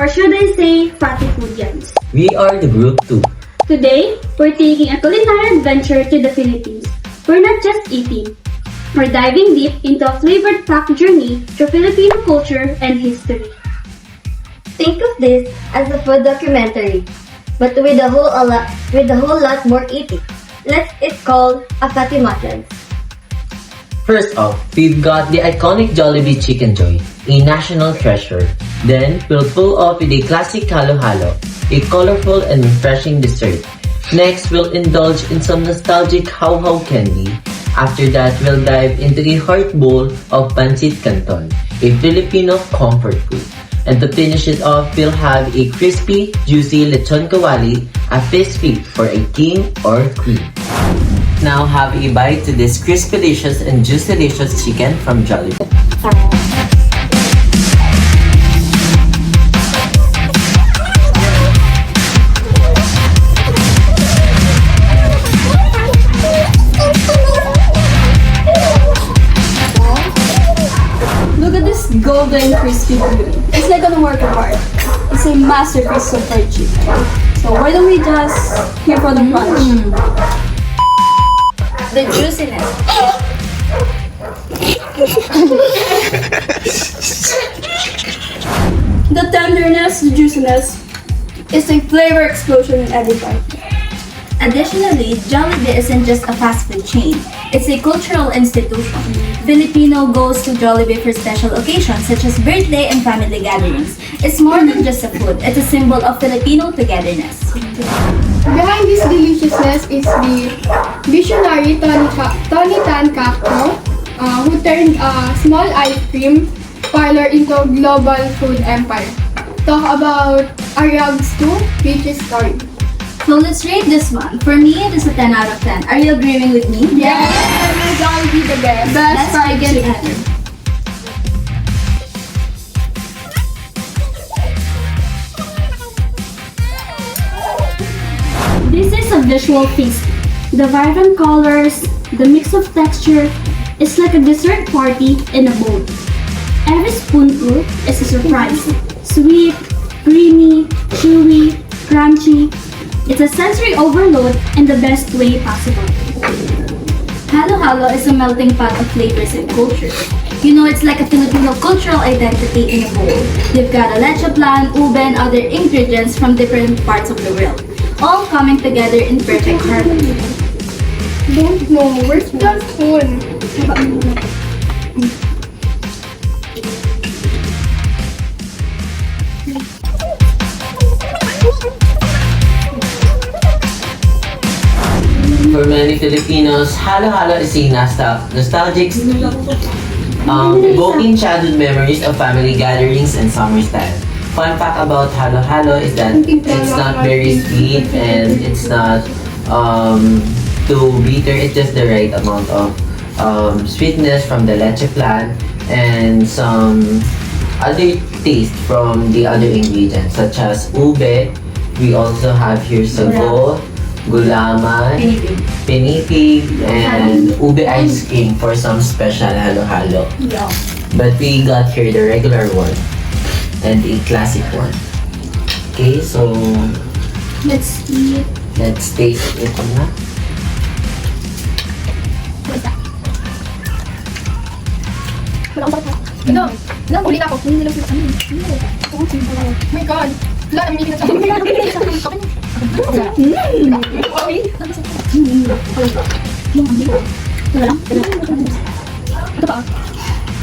Or should I say, fatty foodians. We are the group 2. Today, we're taking a culinary adventure to the Philippines. We're not just eating. We're diving deep into a flavored-packed journey through Filipino culture and history. Think of this as a food documentary, but with a whole lot more eating. It's called a Fatima dance. First off, we've got the iconic Jollibee Chickenjoy, a national treasure. Then, we'll pull off with a classic halo-halo, a colorful and refreshing dessert. Next, we'll indulge in some nostalgic how-how candy. After that, we'll dive into a heart bowl of Pancit Canton, a Filipino comfort food. And to finish it off, we'll have a crispy, juicy Lechon Kawali, a feast feast for a king or queen. Now have a bite to this crispy delicious and juicy delicious chicken from Jollibee. Look at this golden crispy beauty. It's like a work of art. It's a masterpiece of fried chicken. So why don't we just hear for the crunch? The juiciness. The tenderness, the juiciness, is a flavor explosion in every bite. Additionally, Jollibee isn't just a fast food chain. It's a cultural institution. Filipino goes to Jollibee for special occasions such as birthday and family gatherings. It's more than just a food. It's a symbol of Filipino togetherness. Behind this deliciousness is the visionary Tony Tan Castro, who turned a small ice cream parlor into a global food empire. Talk about Ariag's 2 peaches story. So let's rate this one. For me, it is a 10 out of 10. Are you agreeing with me? Yes! It's gonna be the best. Let's fried get chicken. at it. This is a visual feast. The vibrant colors, the mix of texture, it's like a dessert party in a bowl. Every spoonful is a surprise. Sweet, creamy, chewy, crunchy. It's a sensory overload in the best way possible. Halo-halo is a melting pot of flavors and culture. You know, it's like a Filipino cultural identity in a bowl. You've got a leche plan, ube, and other ingredients from different parts of the world, all coming together in perfect harmony. Don't know, where's the spoon? For many Filipinos, halo-halo is a nostalgic sweet, evoking childhood memories of family gatherings and summer style. Fun fact about halo-halo is that it's not very sweet and it's not too bitter. It's just the right amount of sweetness from the leche flan and some other taste from the other ingredients such as ube. We also have here sago, gulaman, pinipig, and ube ice cream for some special halo-halo. But we got here the regular one and a classic one. Okay, so Let's eat. let's taste it na. No, ulit ako. Hindi lang sila kami. Oh my God. Wala, namimili na sa akin. Ito ba?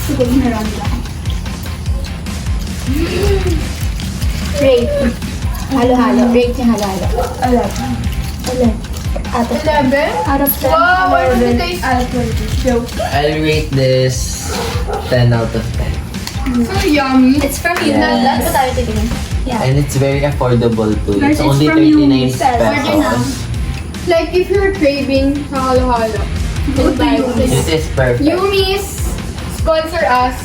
Siguro Miranda. Rate. Halo-halo. Rate yung halo-halo. 11? Out of 10. Wow, I really taste. I'll rate this 10 out of 10. So yummy. It's from you. Yes. That's what I was thinking. And it's very affordable too. Guys, It's it's only from you, 39 Rizal. pesos. Like if you're craving sa halo-halo, go to This is perfect. Yumi's sponsor us.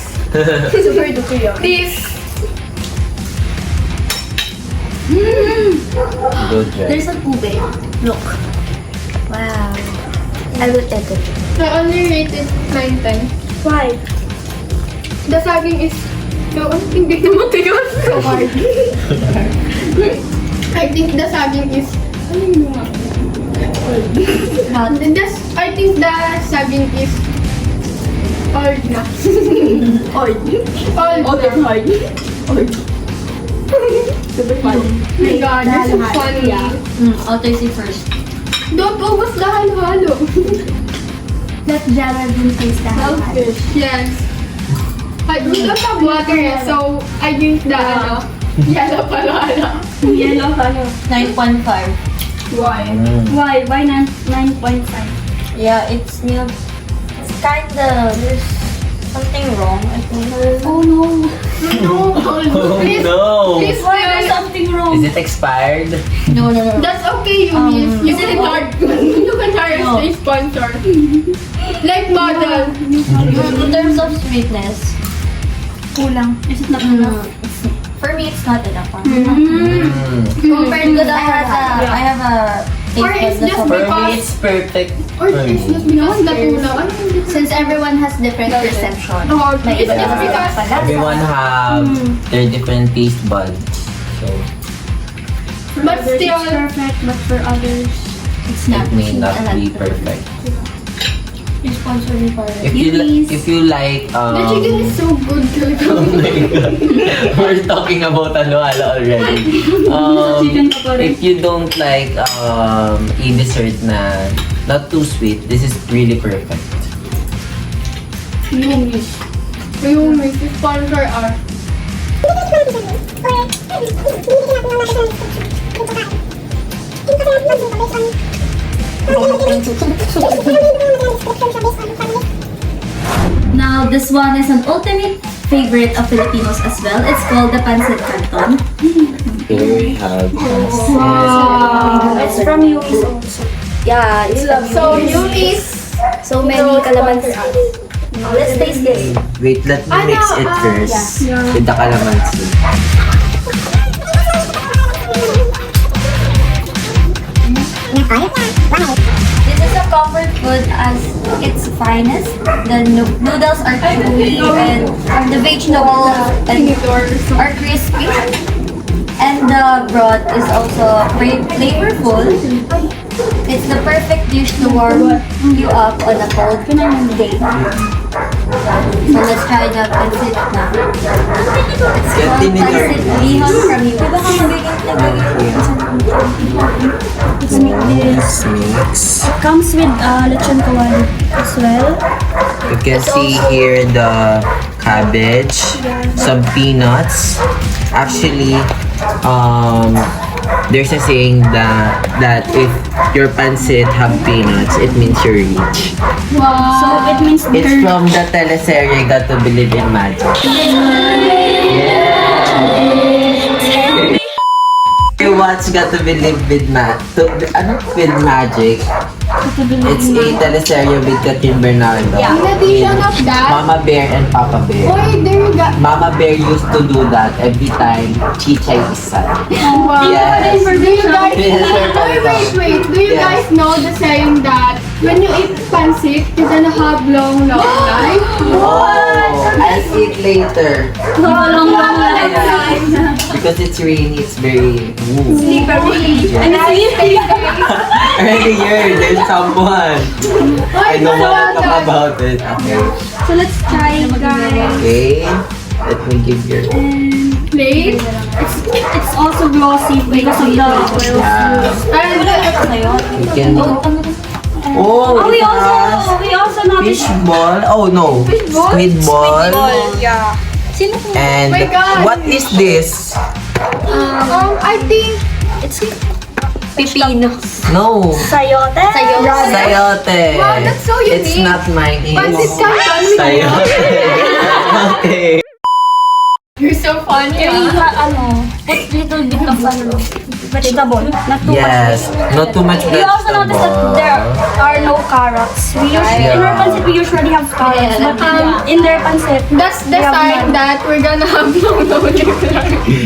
Super duper yum. Please. Good, right? There's an ube. Look. Wow. I will take it. I only rated 9/10. Why? The saging is So, hindi naman yun. So hard. I think the saging is... Ano yung mga? I think the saging is old na. Old. Old na. Old. Super funny. Oh my God, you're so funny. I'll taste it first. Don't ubos the halo-halo. Let Geraldine taste the halo. Yes. I don't have water eh, so I drink the yellow halo-halo. Yellow halo. 9.5. Why? Why? Why 9.5? Yeah, it's milk. It's kinda, there's something wrong, I think. Oh no. No, please, no! please, Why there's please. something wrong? Is it expired? No. That's okay, you miss. You can hire, you can hire No. a sponsor. Like model. In terms of sweetness, Kulang. Is it not enough? for me it's not enough. Mm. Compared to the I have a Or taste it's bud just na For because- me, it's perfect. Or it's just because natunaw. Ano yung since everyone has different perception. Oh, May it's iba just naman because... pala. Everyone have their different taste buds. So, But still, Perfect, but for others, It's it not. may not be perfect. you sponsor me for it. If you like, the chicken is so good. oh my God. We're talking about halo-halo already. Chicken pa rin. If you don't like a dessert na not too sweet, this is really perfect. Yumis. Yumis, sponsor us. Now, this one is an ultimate favorite of Filipinos as well. It's called the Pancit Canton. Here we have It's from Yumi's also. Yeah, it's So, Yumis. so many calamansi. Let's taste this. Wait, let me mix it first with the calamansi. This is a comfort food as its finest. The noodles are chewy and the vegetables are crispy. And the broth is also very flavorful. It's the perfect dish to warm you up on a cold day. So let's try the pancit na. It's called pancit bihon from you. Let's make this. Mix. It comes with Lechon Kawali as well. You can see here the cabbage, some peanuts. Actually, there's a saying that if your pancit have peanuts, it means you're rich. So it means It's from the teleserye Got to Believe in Magic. You watch Got to Believe with with Magic. It's a teleserye with Catherine Bernardo. In addition of that, Mama Bear and Papa Bear. oy, there you go. Mama Bear used to do that every time Chichay is sad. Wow. Yes. Do you guys, Yes. wait. Do you Yes. guys know the saying that when you eat pancit, you're gonna have long life? Oh, I'll eat later. long Yeah. Because it's rainy, it's very Slippery. And earlier, there's someone. I don't want to talk about it. Okay. So let's try, guys. Okay. Let me give your. Plate. It's also glossy because of the oil. And You can. Oh, We it has also noticed. fish ball. Oh no. Squid ball. yeah. And My God. what is this? I think Pipino. No. Sayote. Sayote. Wow, that's so It's unique. not mine. pancit It's canton with Sayote. Okay. You're so funny. Put little bit of vegetable. Not too Yes. Not too much much. We also noticed that there are no carrots. We usually, in our pancit, we usually have carrots. But in their pancit, That's the Yeah, sign man. that we're gonna have long life.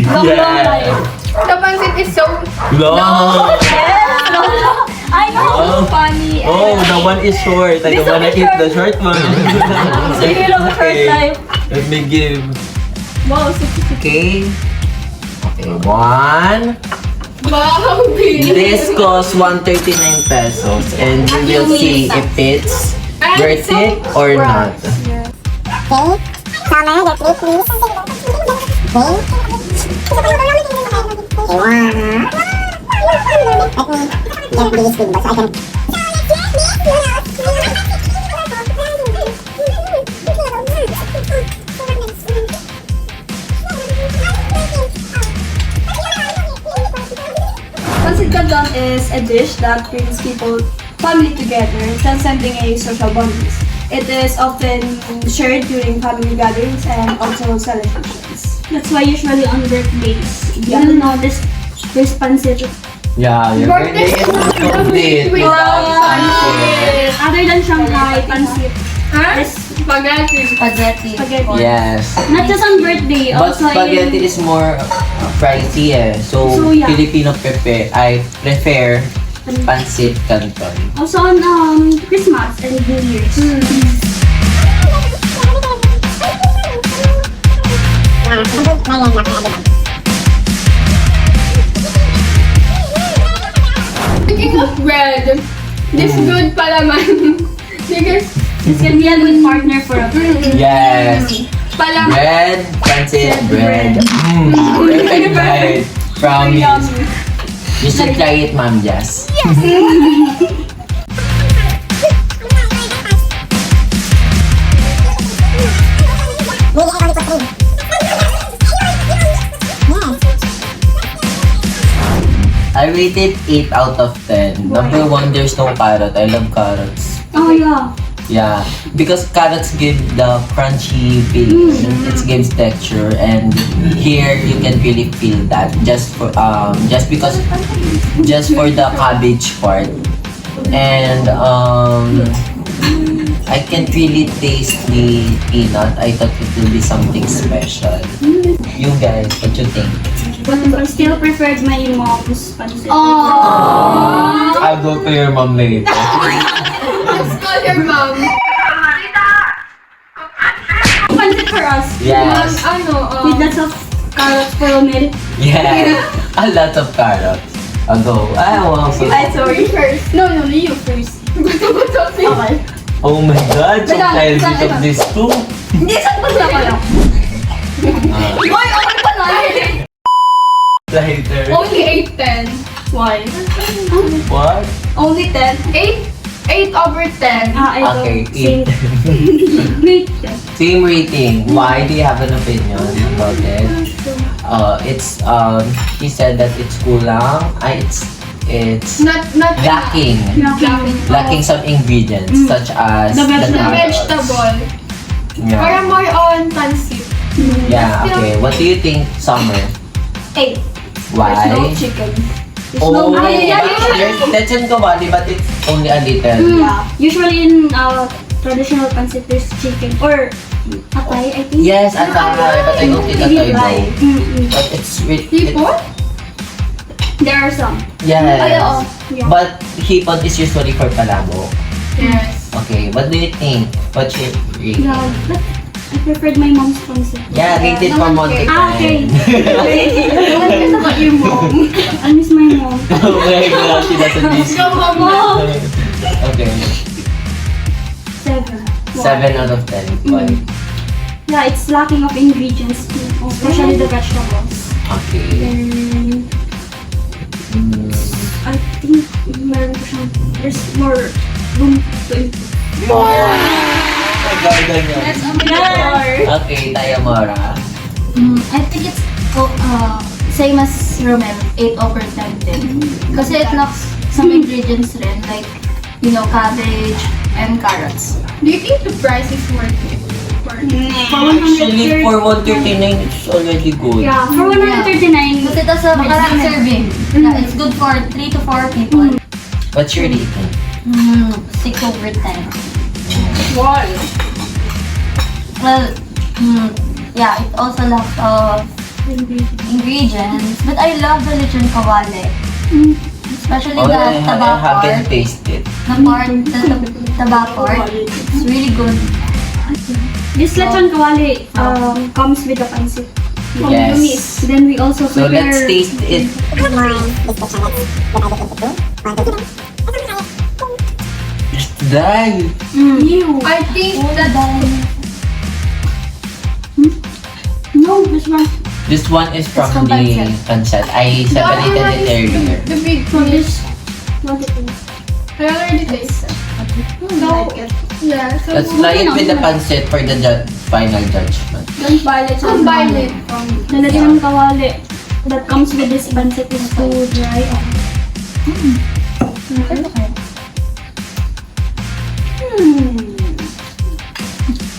long life. The pancit is so Long. I know. Oh. Funny. Oh, the one is short. I don't wanna eat the short one. So you love the short life. Let me give Wow, so Okay. Okay, one. Wow, This costs 139 pesos and we will see if it's worth it or not. Okay. Summer, the plate, please. Okay. Okay, one. Let me get this big box so I can... Pancit Canton is a dish that brings family together, transcending a social boundaries. It is often shared during family gatherings and also celebrations. That's why usually on birthdays, Yeah. you'll notice there's pancit. Yeah, your birthday is not complete without pancit. Other than Shanghai, pancit. Yes, Spaghetti. spaghetti. Yes. Not just on birthday, But also spaghetti is more pricey eh. So, So, yeah. Filipino I prefer pancit canton. Also on Christmas and New Year's. Speaking of bread, this good pala man. Because This can be a good partner for a birthday. Yes. pala Bread, pancit, bread. Perfect night. Promise. You should try it, Ma'am Jess. I rated 8 out of 10. Number 1, there's no carrot. I love carrots. Oh yeah. Yeah, because carrots give the crunchy feeling. It gives texture, and here you can really feel that just for the cabbage part, and I can really taste the peanut. I thought it will be something special. You guys, what you think? But I still preferred my mom's pancit. I'll go to your mom later. let's call your mom. Pancit for us. Yes, With lots of carrots for Rommel. yes, a lot of carrots. I'll go. I want to. Sorry first. No, you first. Okay. Oh my God, so Wait lang, childish saan of ito? this too. Hindi, saan pa siya pala? Boy, okay pala. Later. Only 8-10. Why? What? Only 10? 8 over 10. I Okay, don't eat. Wait. Same rating. Why? Do you have an opinion about it? He said that it's kulang. It's Not lacking. Lacking some ingredients such as The the carrots. vegetable. Yeah. Parang more on pancit. Yeah, okay. What do you think, Summer? 8. Why? There's no chicken. Oh, no- there's Lechon Kawali, but it's only a little. Yeah. Usually in traditional pancit, there's chicken or atay, I think. Yes, atay, but I don't think atay though. But it's Tipo? There are some. yes. Yeah. But hipon is usually for palabo. Yes. Okay, what do you think? What's your rating? Yeah, but I preferred my mom's pancit. Yeah, rated from 1 to 10. Okay. It's about your mom. I miss my mom. Oh my God, she doesn't miss you. Mom! Okay, 7. 7 out of 10. Why? Yeah, it's lacking of ingredients too, especially the vegetables. Okay. And I think meron pa siyang, there's more room to improve. My God, ganyan. Okay, Tayamora. I think it's same as Rommel, 8 over 10 din. Kasi it lacks some ingredients rin, like, cabbage and carrots. Do you think the price is worth it? Actually, for 139, it's already good. Yeah, for 139, Kasi ito sa parang serving. Yeah, it's good for 3 to 4 people. What's your rating? 6 over 10. Why? Well, yeah, it also lacks of ingredients. But I love the Lechon Kawali. Especially Oh, the I taba haven't part. tasted. The taba part, it's really good. This lechon kawali comes with a pancit. Yes. Then we also So prepare... let's taste it. Dry. I think that No, this one. This one is from from the pancit. I separated it earlier. the big From fish. this. I already tasted. So, yeah. So Let's try it with the pancit for the final judgment. Don't buy it. combine it. The lechon kawali that comes with this pancit is too dry.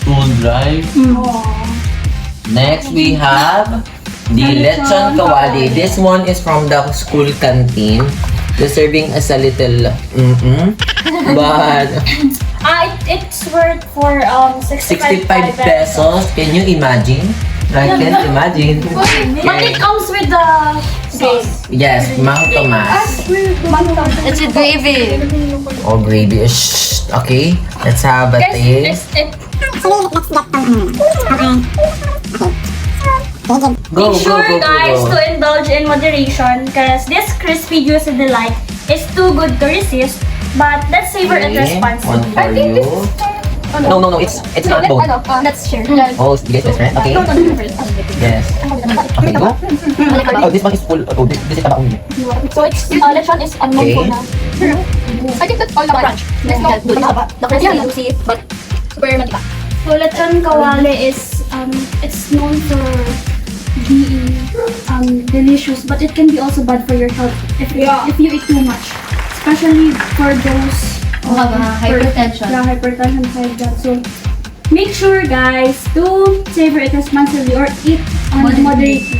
Too dry. Next we have the Lechon Kawali. This one is from the school canteen. The serving is a little but It's worth for 65 pesos. Can you imagine? I can't imagine. But it comes with the sauce. Yes, Mang Tomas. It's with gravy. Oh, gravy. Shh. Okay, let's have a taste. Actually, let's get some Okay. Go, Make sure, go, go, guys, go, to indulge in moderation because this crispy juicy delight is too good to resist. But let's savor it Okay, one responsibly. for you. No, it's not both. Let's share. Oh, you guys best friend? Okay. Yes. Okay, go. Oh, this one is full. Oh, this is about only. So it's lechon is unknown Okay. po na. I think that's all the crunch. Let's go. The crispy juicy, but super matika. So lechon kawali is it's known for being delicious, but it can be also bad for your health if you eat too much, especially for those Hypertension. hypertension like that. So make sure, guys, to savor it responsibly or eat moderately.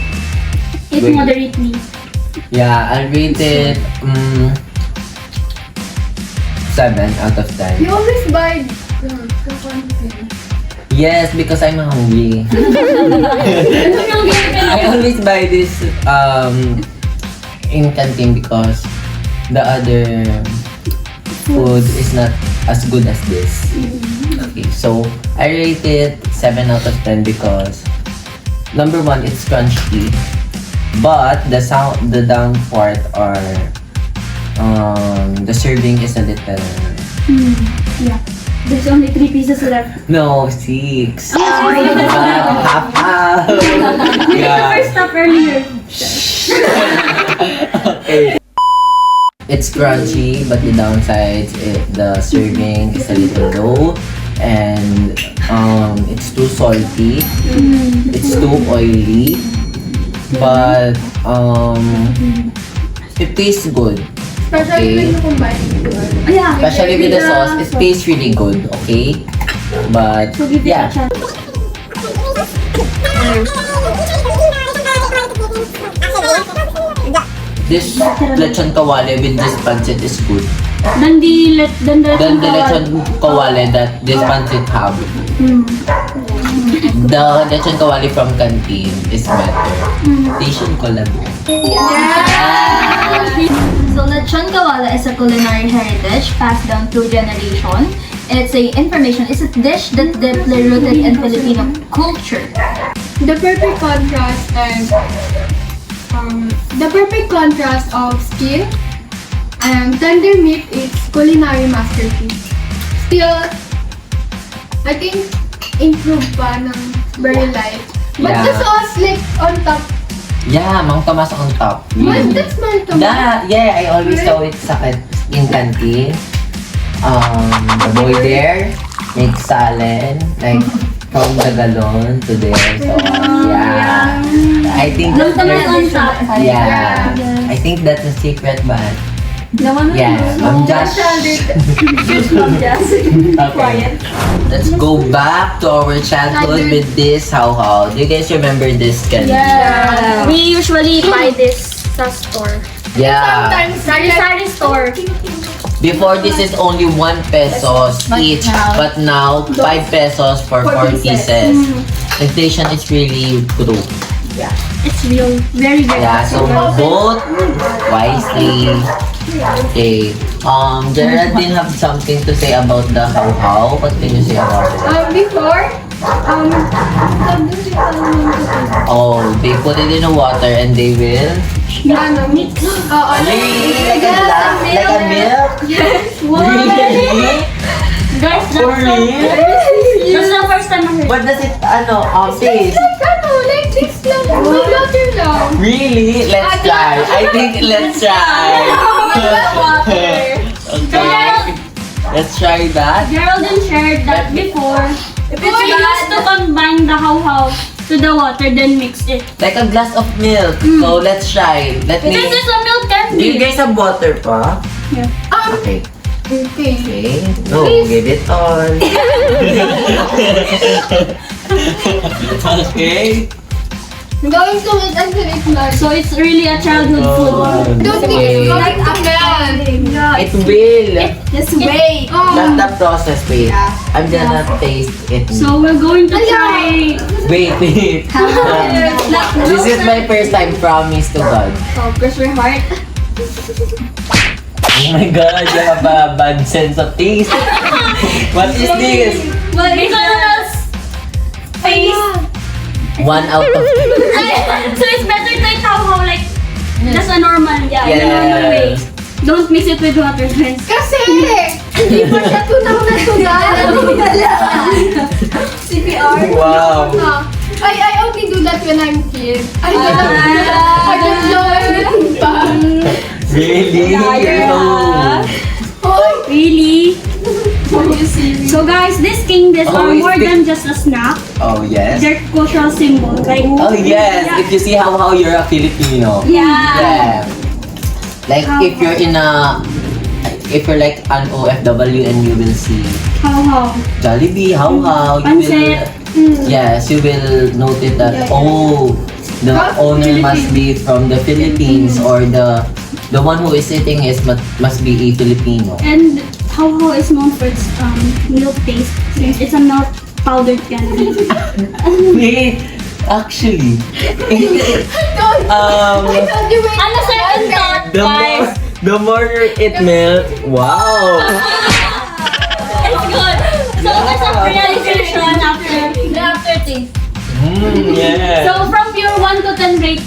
Eat Wait. moderately. Yeah, I rate it 7 out of 10. You always buy the one thing. Yes, because I'm hungry. I always buy this in canteen because the other food is not as good as this. Okay, so I rate it 7 out of 10 because number 1, it's crunchy, but the down part or the serving is a little. Yeah. There's only 3 pieces left. No, 6. sorry. Half. Yeah. First stop earlier. Okay. It's crunchy, but the downsides, the serving is a little low, and it's too salty. It's too oily, but it tastes good. Especially when you combine it. Yeah. Especially with the sauce, it tastes really good. Okay, but So give it yeah. a chance. This lechon kawali with this pancit is good. Then the Then the lechon kawali that this pancit have. The lechon kawali from canteen is better. They should collab. So lechon kawala is a culinary heritage passed down through generation. It's a dish that's deeply rooted in Filipino culture. The perfect contrast of skill and tender meat is culinary masterpiece. Still, I think improved pa ng very light. But Yeah. the sauce like on top. Yeah, Mang Tomas on top. What? That's my tomato. Yeah, I always saw it in canteen. The boy there makes salad, like from the galon to there. So, yeah. I think Mang Tomas on top. Yeah. I think that's a secret, but yeah, Ma'am Josh. Okay. Let's go back to our childhood with this how. Do you guys remember this candy? Yeah. We usually buy this sa store. Yeah. Sari-sari store. Before this is only 1 pesos each, but now 5 pesos for 4 pieces. Inflation is really good. It's real. Very, very Yeah, so vote wisely. Okay. Geraldine have something to say about the how. What can you say about it? Before, Oh, they put it in the water and they will... Mix. Oo, Really? Like a milk? Really? Guys, For real? that's the first time I heard. What does it, taste? Like this lang. May water lang. Really? Let's try. I think let's try. Okay. Let's try that. Geraldine shared that before. If it's used to combine the how to the water, then mix it. Like a glass of milk. So let's try. Let me... This is a milk Do you candy. guys have water pa? Yeah. Okay. Okay. Okay. No, give it on. Okay. I'm going to eat until it large. So it's really a childhood food. Don't think it's going to melt. It will. Just wait. Not the process, wait. I'm gonna taste it. So we're going to try. Wait. This is my first time, promise to God. Oh, cross your heart. Oh my God, you have a bad sense of taste. What is this? Because face. 1 out of... So it's better to eat how like just a normal, the normal way. Don't mix it with water, guys. Kasi, hindi pa siya CPR. Wow. I only do that when I'm kid. I don't know anything pa. Really? Really? So guys, these candies Oh, are it's more big. than just a snack. Oh, yes. They're cultural symbol. Like Oh, yes. If you see how you're a Filipino. Yeah. Like if you're in a... If you're like an OFW and you will see how. Jollibee, how, you Pancit. will... Yes, you will notice that, the owner must be from the Philippines or the one who is sitting must be a Filipino. And how is known for its milk taste since it's a milk powdered candy. Wait, actually, On a certain thought, guys. the more you eat milk, wow. It's good. So it's a realization The aftertaste. Yeah. So from your 1 to 10 rate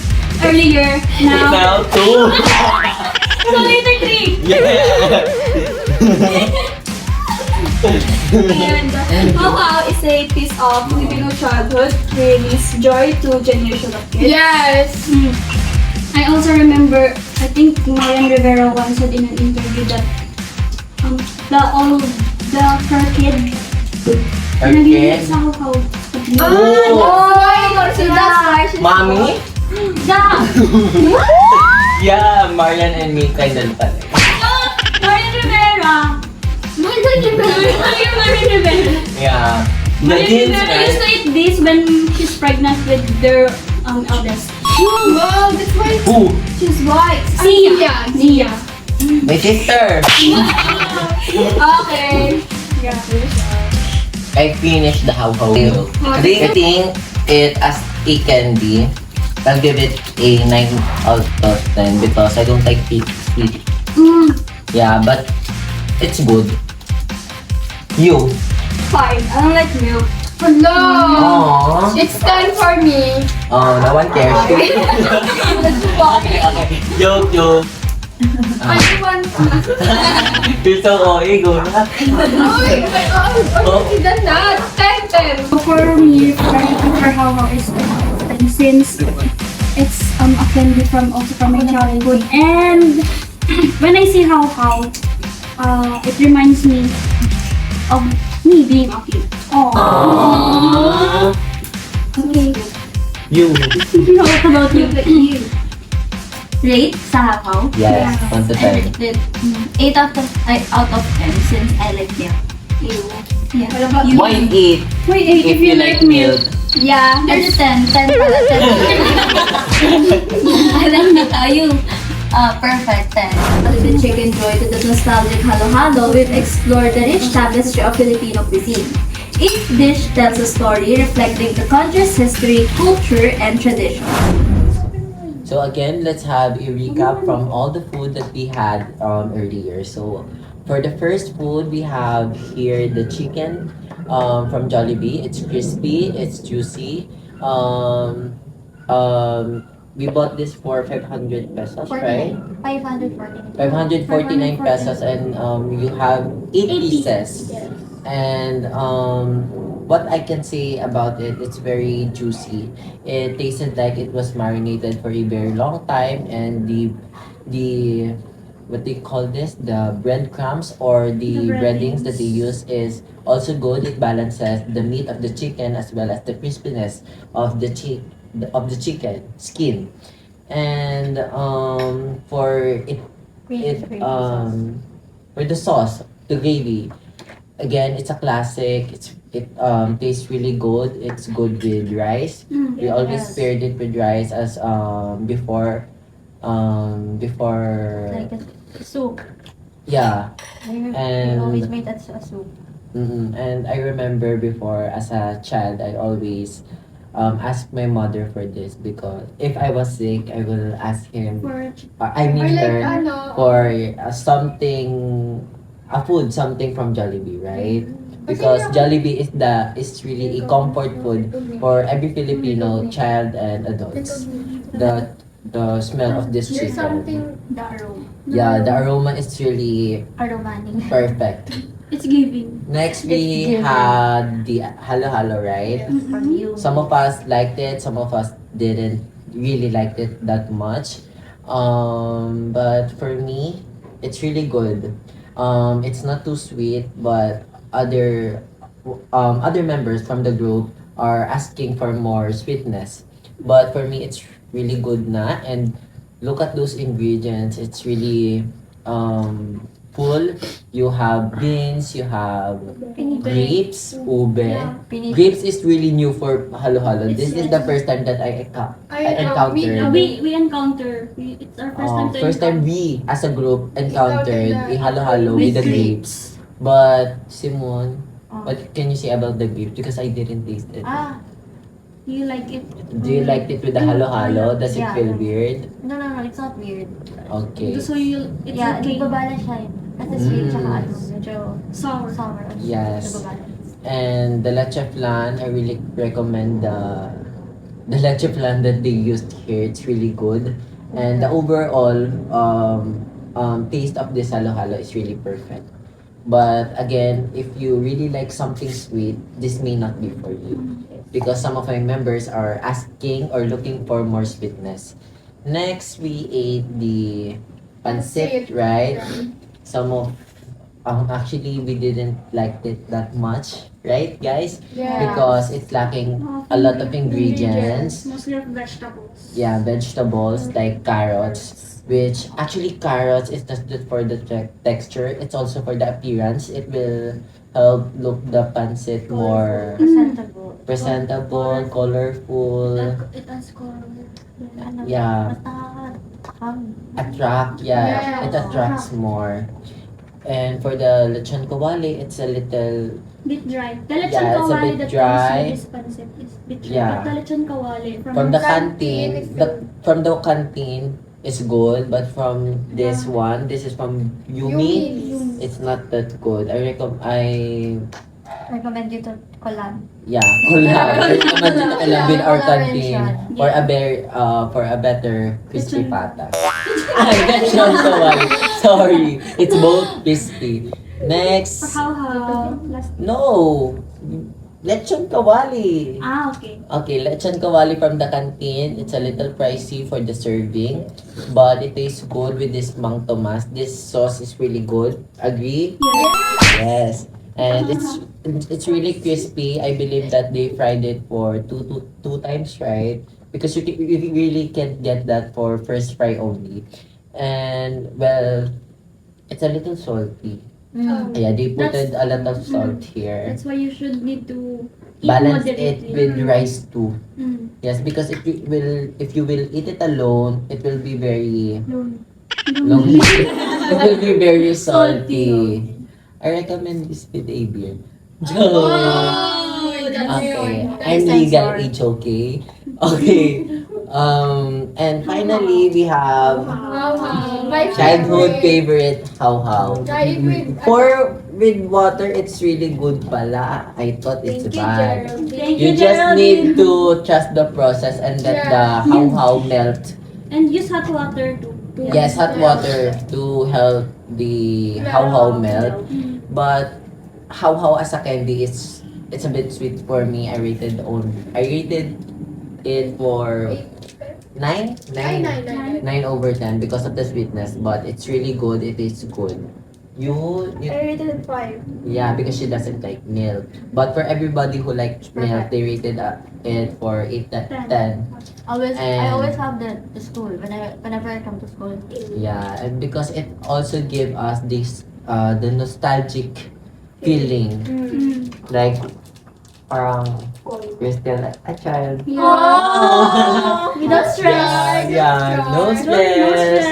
earlier, now Now 2. so later 3. Yeah. And how is a piece of Filipino childhood brings joy to generation of kids. Yes. I also remember, I think Marian Rivera once said in an interview that her kid nagiging sa how. So that's why she's Mommy? Yeah! Yeah, Marian and me kind of pala. Marian Rivera! Marian Rivera! Yeah. Marian Rivera used to eat this when she's pregnant with their eldest. Wow, that's why Who? she's white. Nia. My sister. okay. I finished the how Rating it as a candy. I'll give it a 9 out of 10 because I don't like sweet. Yeah, but it's good. You? 5. I don't like milk. Hello. Aww. It's time for me. Oh, no one cares. Okay. Joke. Anyone? You're so OA, go na. Already done that. 10. For me, I prefer how is and since it's a candy from my childhood, and when I see how it reminds me of me being a kid. Aww. Okay. You? What about you? Rate sa hapaw? Yes, 1 to 10. 8 out of 10 since I like milk. Yeah. What about Why 8? Wait, if you like milk. Yeah, there's 10. 10 pala. 10. I like milk. You? Perfect 10. Jollibee Chickenjoy to the nostalgic halo-halo, we've explored the rich tapestry of Filipino cuisine. Each dish tells a story reflecting the country's history, culture, and tradition. So again, let's have a recap from all the food that we had earlier. So for the first food, we have here the chicken from Jollibee. It's crispy, it's juicy. Um, we bought this for 500 pesos, right? 549. 549 pesos, and you have 8 pieces. Yes. And what I can say about it, it's very juicy. It tasted like it was marinated for a very long time, and the what they call this, the breadcrumbs or the breadings that they use is also good. It balances the meat of the chicken as well as the crispiness of the chicken skin. And for for the sauce, the gravy, again, it's a classic. It tastes really good. It's good with rice. We always paired it with rice as before Like a soup. yeah. We And always made that a soup. and I remember before as a child, I always ask my mother for this because if I was sick, I will ask him. For I mean Or like, her ano, for something, a food, something from Jollibee, right? Because Jollibee is really a comfort food for every Filipino child and adults. The smell of this there's chicken. something The aroma. Yeah, the aroma is really Aromatic. perfect. it's giving. Next we It's had the halo-halo, right? From you. Some of us liked it, some of us didn't really like it that much. But for me, it's really good. It's not too sweet, but other members from the group are asking for more sweetness. But for me, it's really good na. And look at those ingredients. It's really full. You have beans, you have grapes, ube. Grapes is really new for halo-halo. This is the first time that I encountered. We encounter. It's our first time to First time encounter. we as a group encountered Encountered a halo-halo with With the grapes. But Simone, what can you say about the grapes? Because I didn't taste it. Do you like it? Do you like it with the halo-halo? Does it Yeah. feel weird? No, it's not weird. Okay. So it's Yeah, okay. nagbabalance siya eh. Kasi sweet, tsaka Mm. ano, medyo Sour. sour. Yes. Nagbabalance. And the leche flan, I really recommend the leche flan that they used here. It's really good. And the overall taste of this halo-halo is really perfect. But again, if you really like something sweet, this may not be for you. Because some of my members are asking or looking for more sweetness. Next, we ate the pancit, right? Some of actually we didn't like it that much, right, guys? Yeah. Because it's lacking a lot of ingredients. Mostly of vegetables. Yeah, vegetables like carrots, which actually carrots is not just for the texture, it's also for the appearance. It will help look the pancit more presentable, colorful, It has color. Ano, yeah, mas nakaka-hang. attract, yeah, it attracts more. And for the lechon kawali, it's a little, Bit dry. The lechon Yeah, it's a kawali bit that dry. comes with this pancit is bit dry. Yeah. But the lechon kawali from the canteen, from the canteen is good, but from this one, this is from Yumi, it's not that good. I Recommend you to collab. yeah, collab. I recommend you to collab with our Collab canteen rin for a better crispy pata. Ay, lechon kawali. Sorry, it's both crispy. Next, How? no, lechon kawali. Okay. Okay, lechon kawali from the canteen. It's a little pricey for the serving, but it tastes good with this Mang Tomas. This sauce is really good. Agree? Yes. And it's really crispy. I believe that they fried it for two times, right? Because you really can't get that for first fry only. And well, it's a little salty. Yeah, they put That's- a lot of salt here. That's why you should need to eat Balance moderately. it with rice too. Mm. Yes, because if you will eat it alone, it will be very Lonely. it will be very salty. Salty. I recommend this with a beer. Oh, Okay, I'm legal age, okay? Okay. And finally, we have My childhood favorite how. Try it with, For with water, it's really good pala. I thought it's Thank you, bad. Geraldine. Thank You just Geraldine. need to trust the process and let the how melt. And use hot water too. Yes, hot water to help the how melt. But how as a candy, it's a bit sweet for me. I rated it for 9 over 10 because of the sweetness, but it's really good. It is good. You I rated it 5. yeah, because she doesn't like milk. But for everybody who likes milk, they rated it for 8 to 10. I And- always have the school whenever I come to school. Yeah, and because it also give us this the nostalgic feeling. Like parang we're still a child. Oh, without stress. Yeah, no stress.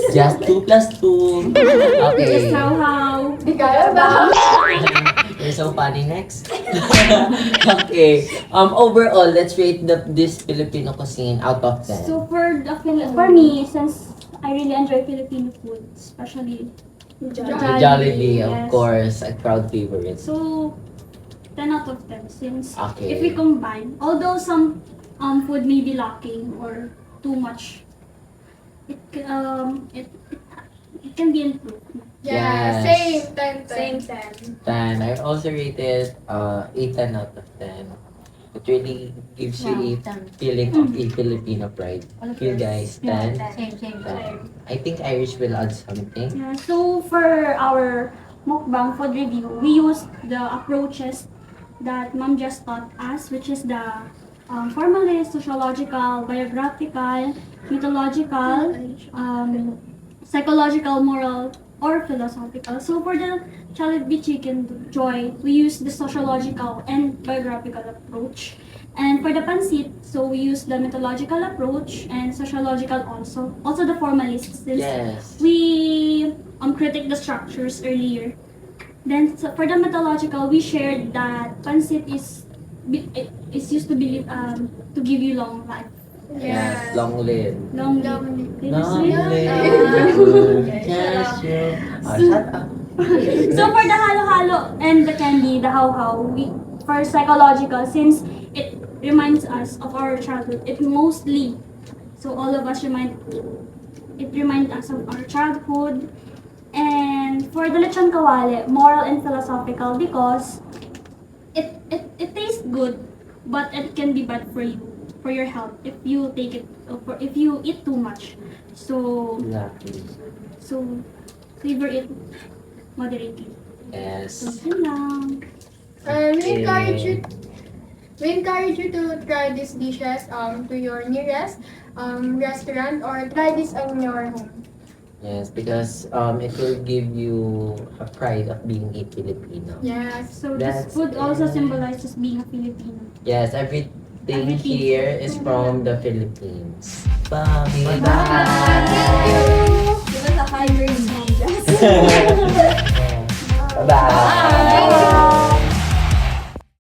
Just 2 plus 2. Okay. Just how. You're so funny. Next. Okay. Overall, let's rate this Filipino cuisine out of 10. So for me, since I really enjoy Filipino food, especially Jollibee, of yes. course, a crowd favorite. So 10 out of 10 since Okay. if we combine, although some food may be lacking or too much, it can be improved. Yeah, Yes. same 10. 10. I also rated 8 out of 10. It really gives you a feeling of a Filipino pride. You guys, 10. Same. 10. I think Irish will add something. Yeah, so for our mukbang food review, we used the approaches that Mom just taught us, which is the formalist, sociological, biographical, mythological, psychological, moral, or philosophical. So for the Jollibee Chickenjoy, we use the sociological and biographical approach. And for the Pancit, so we use the mythological approach and sociological also. Also the formalist, since Yes. we critic the structures earlier. Then so for the mythological, we shared that Pancit is used to be to give you long life. Yes. Long live. Long Long live. Long Live. live. Yes. Shut up. So for the halo-halo and the candy, the how-how, for psychological, since it reminds us of our childhood, it mostly, so all of us reminds us of our childhood. And for the Lechon Kawali, moral and philosophical because it tastes good, but it can be bad for you, for your health, if you take it, or if you eat too much. So Exactly. savor it moderately. Yes. So, yun lang. We encourage you to try these dishes to your nearest restaurant or try this on your home. Yes, because it will give you a pride of being a Filipino. Yes. So That's this food also it. symbolizes being a Filipino. Yes, everything Everything. here is from the Philippines. Bye. Give us a high grade, Mom Jess. Bye.